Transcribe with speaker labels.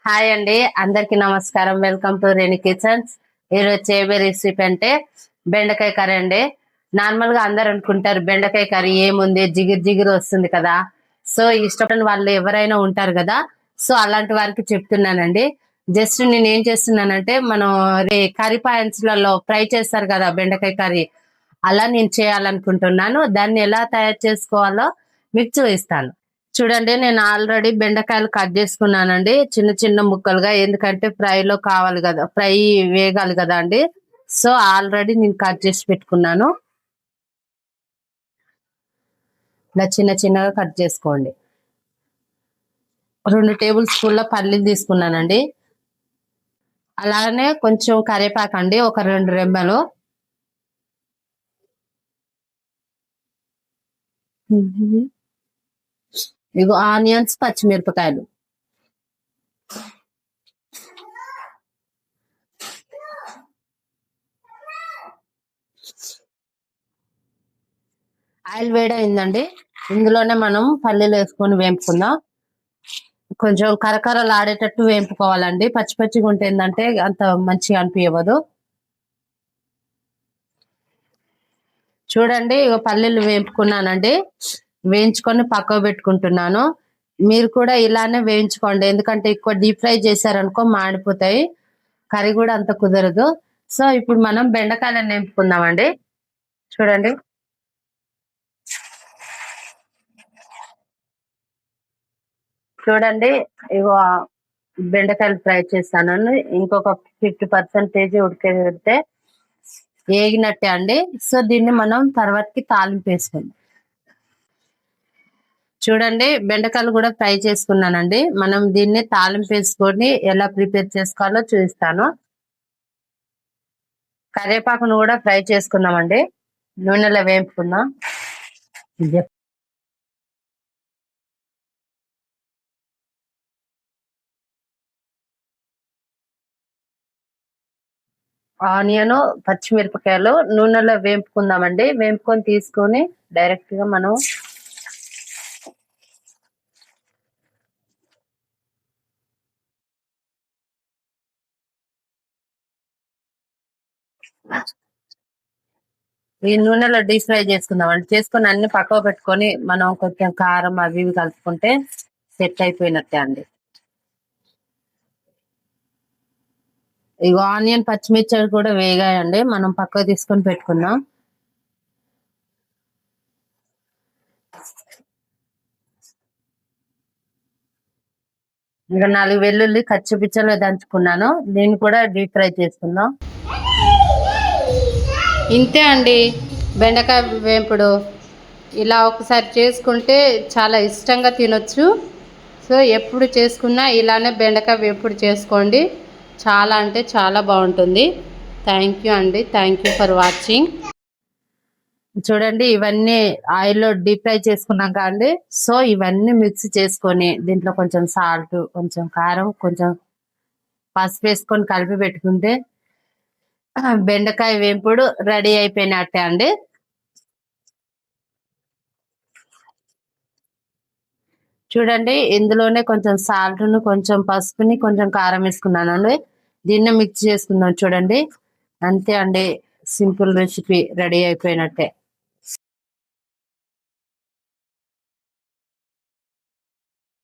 Speaker 1: Hi అండి, అందరికి నమస్కారం. Welcome to rainy kitchens. ఈరోజు చేయబోయే రెసిపీ అంటే బెండకాయ కర్రీ అండి. నార్మల్ గా అందరు అనుకుంటారు బెండకాయ కర్రీ ఏముంది, జిగిరి జిగిరి వస్తుంది కదా. సో ఇష్టపడిన వాళ్ళు ఎవరైనా ఉంటారు కదా. సో అలాంటి వారికి చెప్తున్నానండి. జస్ట్ నేను ఏం చేస్తున్నానంటే, మనం కర్రీ పాయింట్స్ లలో ఫ్రై చేస్తారు కదా బెండకాయ కర్రీ, అలా నేను చేయాలనుకుంటున్నాను. దాన్ని ఎలా తయారు చేసుకోవాలో మీకు చూపిస్తాను. చూడండి, నేను ఆల్రెడీ బెండకాయలు కట్ చేసుకున్నానండి చిన్న చిన్న ముక్కలుగా. ఎందుకంటే ఫ్రైలో కావాలి కదా, ఫ్రై వేగాలి కదా అండి. సో ఆల్రెడీ నేను కట్ చేసి పెట్టుకున్నాను. ఇలా చిన్న చిన్నగా కట్ చేసుకోండి. 2 టేబుల్ స్పూన్ల పల్లీలు తీసుకున్నానండి. అలానే కొంచెం కరివేపాకు అండి, ఒక 2 రెమ్మలు. ఇగో ఆనియన్స్, పచ్చిమిరపకాయలు. ఆయిల్ వేడైందండి. ఇందులోనే మనం పల్లీలు వేసుకొని వేపుకుందాం. కొంచెం కరకరలు ఆడేటట్టు వేపుకోవాలండి. పచ్చి పచ్చిగా ఉంటే ఏంటంటే అంత మంచిగా అనిపించదు. చూడండి, ఇక పల్లీలు వేపుకున్నానండి. వేయించుకొని పక్కకు పెట్టుకుంటున్నాను. మీరు కూడా ఇలానే వేయించుకోండి. ఎందుకంటే ఎక్కువ డీప్ ఫ్రై చేశారనుకో మాడిపోతాయి, కర్రీ కూడా అంత కుదరదు. సో ఇప్పుడు మనం బెండకాయలను వేపుకుందామండి. చూడండి, చూడండి ఇగో బెండకాయలు ఫ్రై చేస్తాను. ఇంకొక 50% ఉడికెడితే వేగినట్టే అండి. సో దీన్ని మనం తర్వాతకి తాలింపు వేసుకుందాం. చూడండి, బెండకాయలు కూడా ఫ్రై చేసుకున్నానండి. మనం దీన్ని తాలింపు వేసుకొని ఎలా ప్రిపేర్ చేసుకోవాలో చూపిస్తాను. కరివేపాకును కూడా ఫ్రై చేసుకున్నామండి, నూనెలో వేపుకుందాం. ఆనియన్, పచ్చిమిరపకాయలు నూనెలో వేపుకుందామండి. వేపుకొని తీసుకొని డైరెక్ట్ గా మనం ఈ నూనెలో డీప్ ఫ్రై చేసుకుందామండి. చేసుకొని అన్ని పక్కకు పెట్టుకొని మనం కొంచెం కారం అవి ఇవి కలుపుకుంటే సెట్ అయిపోయినట్టే అండి. ఇగో ఆనియన్, పచ్చిమిర్చి కూడా వేగాయండి. మనం పక్కకు తీసుకొని పెట్టుకుందాం. ఇంకా 4 వెల్లుల్లి కచ్చిపిచ్చలుగా దంచుకున్నాను. దీన్ని కూడా డీప్ ఫ్రై చేసుకుందాం. ఇంతే అండి బెండకాయ వేపుడు. ఇలా ఒకసారి చేసుకుంటే చాలా ఇష్టంగా తినొచ్చు. సో ఎప్పుడు చేసుకున్నా ఇలానే బెండకాయ వేపుడు చేసుకోండి. చాలా అంటే చాలా బాగుంటుంది. థ్యాంక్ యూ అండి. Thank you for watching. చూడండి, ఇవన్నీ ఆయిల్లో డీప్ ఫ్రై చేసుకున్నాక అండి. సో ఇవన్నీ మిక్స్ చేసుకొని దీంట్లో కొంచెం సాల్ట్, కొంచెం కారం, కొంచెం పసుపు వేసుకొని కలిపి పెట్టుకుంటే బెండకాయ వేపుడు రెడీ అయిపోయినట్టే అండి. చూడండి, ఇందులోనే కొంచెం సాల్ట్ను, కొంచెం పసుపుని, కొంచెం కారం వేసుకున్నానండి. దీన్ని మిక్స్ చేసుకుందాం. చూడండి, అంతే అండి, సింపుల్ రెసిపీ రెడీ అయిపోయినట్టే.